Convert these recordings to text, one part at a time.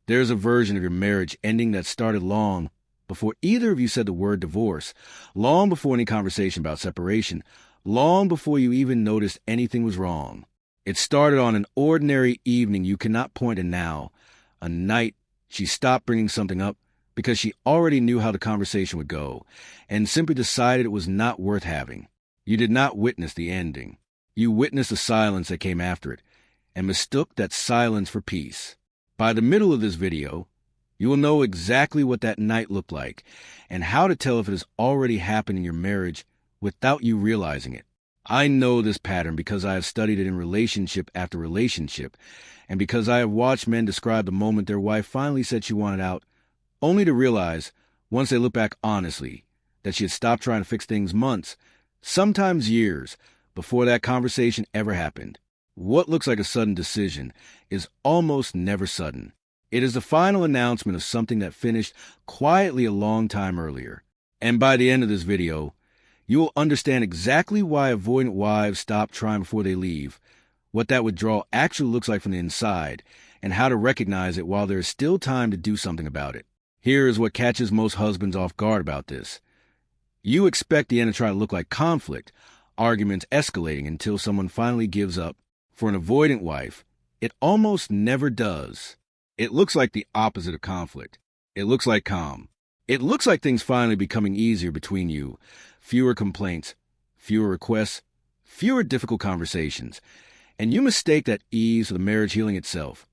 There's a version of your marriage ending that started long before either of you said the word divorce, long before any conversation about separation, long before you even noticed anything was wrong. It started on an ordinary evening you cannot point to now, a night she stopped bringing something up because she already knew how the conversation would go, and simply decided it was not worth having. You did not witness the ending. You witnessed the silence that came after it, and mistook that silence for peace. By the middle of this video, you will know exactly what that night looked like, and how to tell if it has already happened in your marriage without you realizing it. I know this pattern because I have studied it in relationship after relationship, and because I have watched men describe the moment their wife finally said she wanted out, only to realize, once they look back honestly, that she had stopped trying to fix things months, sometimes years, before that conversation ever happened. What looks like a sudden decision is almost never sudden. It is the final announcement of something that finished quietly a long time earlier. And by the end of this video, you will understand exactly why avoidant wives stop trying before they leave, what that withdrawal actually looks like from the inside, and how to recognize it while there is still time to do something about it. Here is what catches most husbands off guard about this. You expect the end to try to look like conflict, arguments escalating until someone finally gives up. For an avoidant wife, it almost never does. It looks like the opposite of conflict. It looks like calm. It looks like things finally becoming easier between you. Fewer complaints, fewer requests, fewer difficult conversations. And you mistake that ease for the marriage healing itself,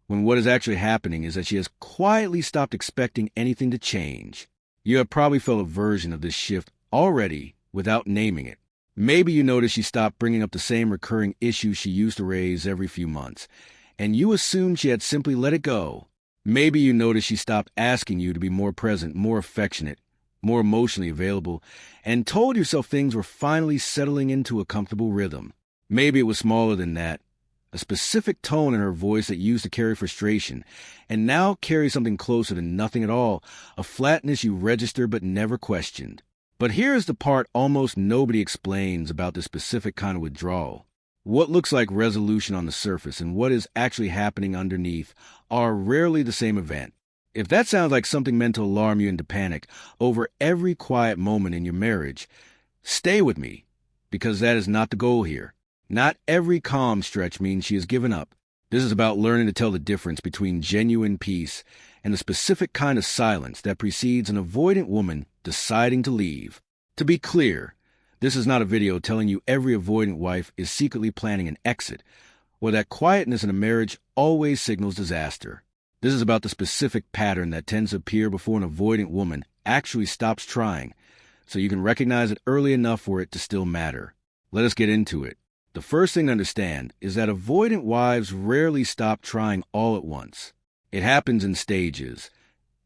when what is actually happening is that she has quietly stopped expecting anything to change. You have probably felt a version of this shift already without naming it. Maybe you notice she stopped bringing up the same recurring issues she used to raise every few months, and you assumed she had simply let it go. Maybe you notice she stopped asking you to be more present, more affectionate, more emotionally available, and told yourself things were finally settling into a comfortable rhythm. Maybe it was smaller than that, a specific tone in her voice that used to carry frustration, and now carries something closer to nothing at all, a flatness you register but never questioned. But here's the part almost nobody explains about this specific kind of withdrawal. What looks like resolution on the surface and what is actually happening underneath are rarely the same event. If that sounds like something meant to alarm you into panic over every quiet moment in your marriage, stay with me, because that is not the goal here. Not every calm stretch means she has given up. This is about learning to tell the difference between genuine peace and the specific kind of silence that precedes an avoidant woman deciding to leave. To be clear, this is not a video telling you every avoidant wife is secretly planning an exit, or that quietness in a marriage always signals disaster. This is about the specific pattern that tends to appear before an avoidant woman actually stops trying, so you can recognize it early enough for it to still matter. Let us get into it. The first thing to understand is that avoidant wives rarely stop trying all at once. It happens in stages,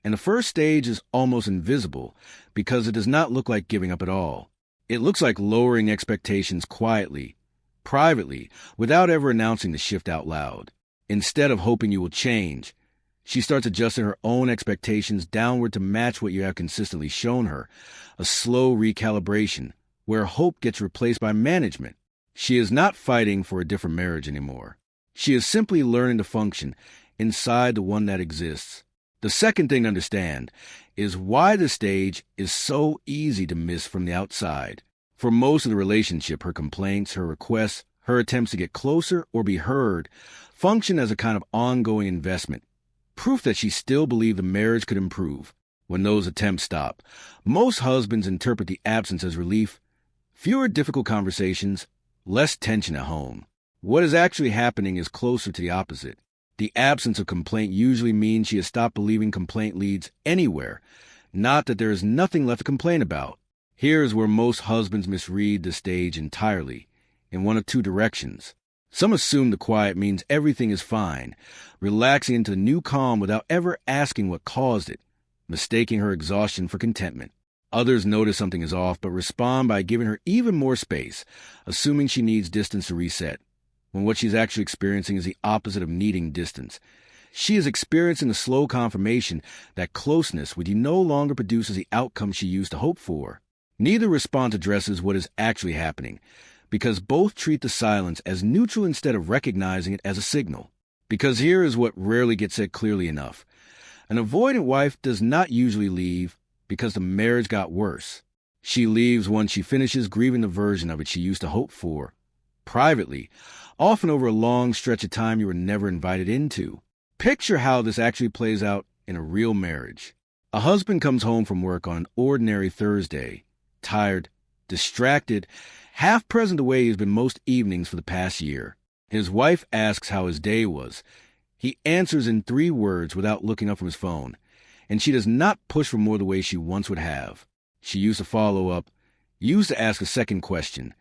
and the first stage is almost invisible because it does not look like giving up at all. It looks like lowering expectations quietly, privately, without ever announcing the shift out loud. Instead of hoping you will change, she starts adjusting her own expectations downward to match what you have consistently shown her, a slow recalibration where hope gets replaced by management. She is not fighting for a different marriage anymore. She is simply learning to function inside the one that exists. The second thing to understand is why the stage is so easy to miss from the outside. For most of the relationship, her complaints, her requests, her attempts to get closer or be heard function as a kind of ongoing investment, proof that she still believed the marriage could improve. When those attempts stop, most husbands interpret the absence as relief, fewer difficult conversations, less tension at home. What is actually happening is closer to the opposite. The absence of complaint usually means she has stopped believing complaint leads anywhere, not that there is nothing left to complain about. Here is where most husbands misread the stage entirely, in one of two directions. Some assume the quiet means everything is fine, relaxing into new calm without ever asking what caused it, mistaking her exhaustion for contentment. Others notice something is off but respond by giving her even more space, assuming she needs distance to reset, when what she's actually experiencing is the opposite of needing distance. She is experiencing a slow confirmation that closeness with you no longer produces the outcome she used to hope for. Neither response addresses what is actually happening, because both treat the silence as neutral instead of recognizing it as a signal. Because here is what rarely gets said clearly enough. An avoidant wife does not usually leave because the marriage got worse. She leaves once she finishes grieving the version of it she used to hope for, privately, often over a long stretch of time you were never invited into. Picture how this actually plays out in a real marriage. A husband comes home from work on an ordinary Thursday, tired, distracted, half present the way he has been most evenings for the past year. His wife asks how his day was. He answers in 3 words without looking up from his phone, and she does not push for more the way she once would have. She used to follow up, used to ask a second question,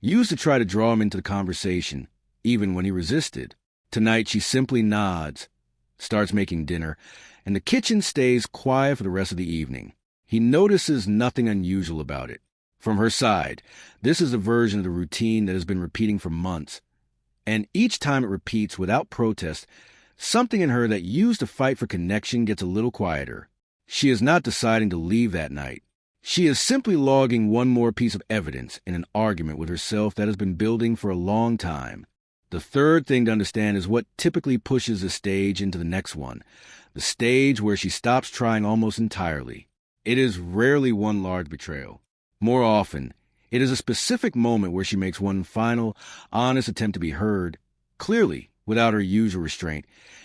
used to try to draw him into the conversation, even when he resisted. Tonight she simply nods, starts making dinner, and the kitchen stays quiet for the rest of the evening. He notices nothing unusual about it. From her side, this is a version of the routine that has been repeating for months. And each time it repeats without protest, something in her that used to fight for connection gets a little quieter. She is not deciding to leave that night. She is simply logging one more piece of evidence in an argument with herself that has been building for a long time. The third thing to understand is what typically pushes a stage into the next one, the stage where she stops trying almost entirely. It is rarely one large betrayal. More often, it is a specific moment where she makes one final, honest attempt to be heard, clearly without her usual restraint,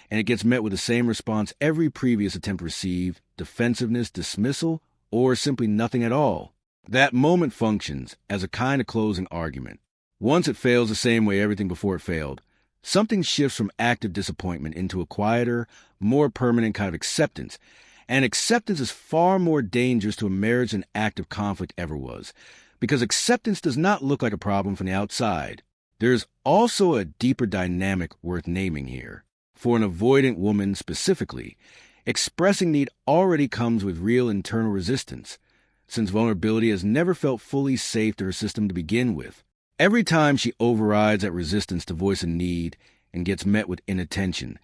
and it gets met with the same response every previous attempt received: defensiveness, dismissal, or simply nothing at all. That moment functions as a kind of closing argument. Once it fails the same way everything before it failed, something shifts from active disappointment into a quieter, more permanent kind of acceptance. And acceptance is far more dangerous to a marriage than active conflict ever was, because acceptance does not look like a problem from the outside. There's also a deeper dynamic worth naming here. For an avoidant woman specifically, expressing need already comes with real internal resistance, since vulnerability has never felt fully safe to her system to begin with. Every time she overrides that resistance to voice a need and gets met with inattention,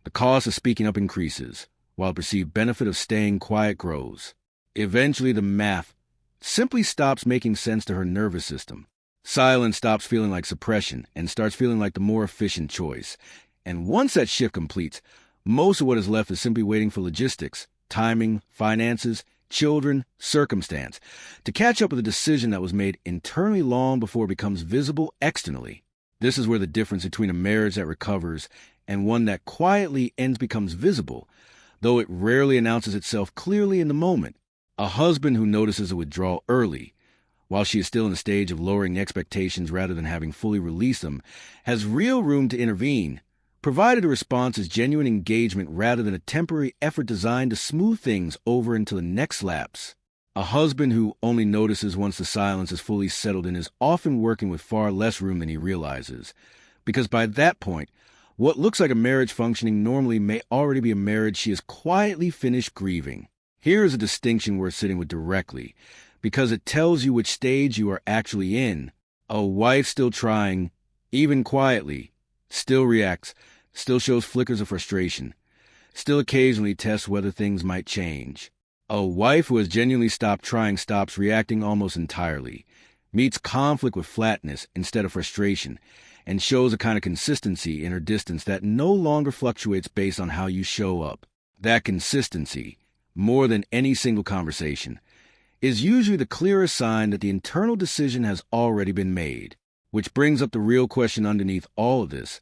the cost of speaking up increases, while the perceived benefit of staying quiet grows. Eventually, the math simply stops making sense to her nervous system. Silence stops feeling like suppression and starts feeling like the more efficient choice. And once that shift completes, most of what is left is simply waiting for logistics, timing, finances, children, circumstance, to catch up with a decision that was made internally long before it becomes visible externally. This is where the difference between a marriage that recovers and one that quietly ends becomes visible, though it rarely announces itself clearly in the moment. A husband who notices a withdrawal early, while she is still in the stage of lowering expectations rather than having fully released them, has real room to intervene, provided the response is genuine engagement rather than a temporary effort designed to smooth things over until the next lapse. A husband who only notices once the silence is fully settled in is often working with far less room than he realizes, because by that point, what looks like a marriage functioning normally may already be a marriage she has quietly finished grieving. Here is a distinction worth sitting with directly, because it tells you which stage you are actually in. A wife still trying, even quietly, still reacts, still shows flickers of frustration, still occasionally tests whether things might change. A wife who has genuinely stopped trying stops reacting almost entirely, meets conflict with flatness instead of frustration, and shows a kind of consistency in her distance that no longer fluctuates based on how you show up. That consistency, more than any single conversation, is usually the clearest sign that the internal decision has already been made. Which brings up the real question underneath all of this.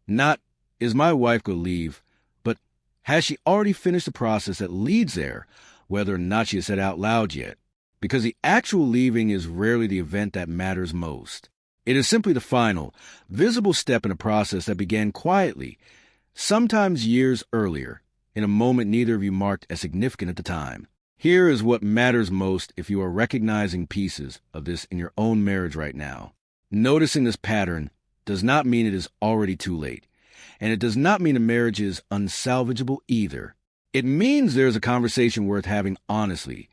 Not, is my wife going to leave, but has she already finished the process that leads there, whether or not she has said out loud yet? Because the actual leaving is rarely the event that matters most. It is simply the final, visible step in a process that began quietly, sometimes years earlier, in a moment neither of you marked as significant at the time. Here is what matters most if you are recognizing pieces of this in your own marriage right now. Noticing this pattern does not mean it is already too late, and it does not mean a marriage is unsalvageable either. It means there is a conversation worth having honestly,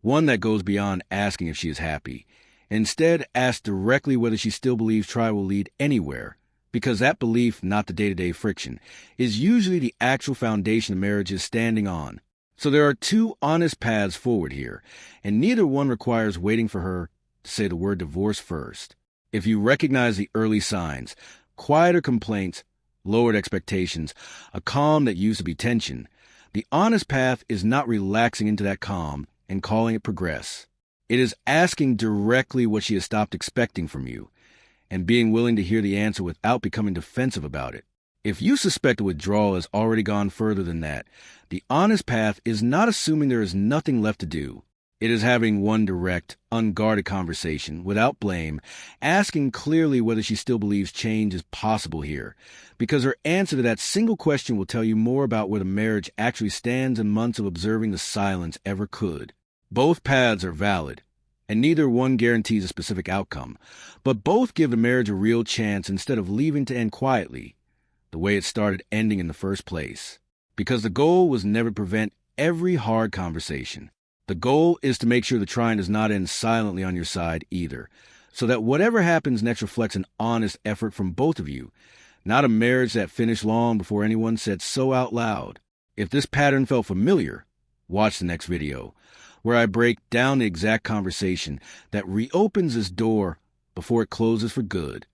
one that goes beyond asking if she is happy. Instead, ask directly whether she still believes try will lead anywhere, because that belief, not the day-to-day friction, is usually the actual foundation a marriage is standing on. So there are 2 honest paths forward here, and neither one requires waiting for her to say the word divorce first. If you recognize the early signs, quieter complaints, lowered expectations, a calm that used to be tension. The honest path is not relaxing into that calm and calling it progress. It is asking directly what she has stopped expecting from you and being willing to hear the answer without becoming defensive about it. If you suspect a withdrawal has already gone further than that, the honest path is not assuming there is nothing left to do. It is having one direct, unguarded conversation, without blame, asking clearly whether she still believes change is possible here, because her answer to that single question will tell you more about where the marriage actually stands than months of observing the silence ever could. Both paths are valid, and neither one guarantees a specific outcome, but both give the marriage a real chance instead of leaving to end quietly, the way it started ending in the first place. Because the goal was never to prevent every hard conversation. The goal is to make sure the trying does not end silently on your side either, so that whatever happens next reflects an honest effort from both of you, not a marriage that finished long before anyone said so out loud. If this pattern felt familiar, watch the next video, where I break down the exact conversation that reopens this door before it closes for good.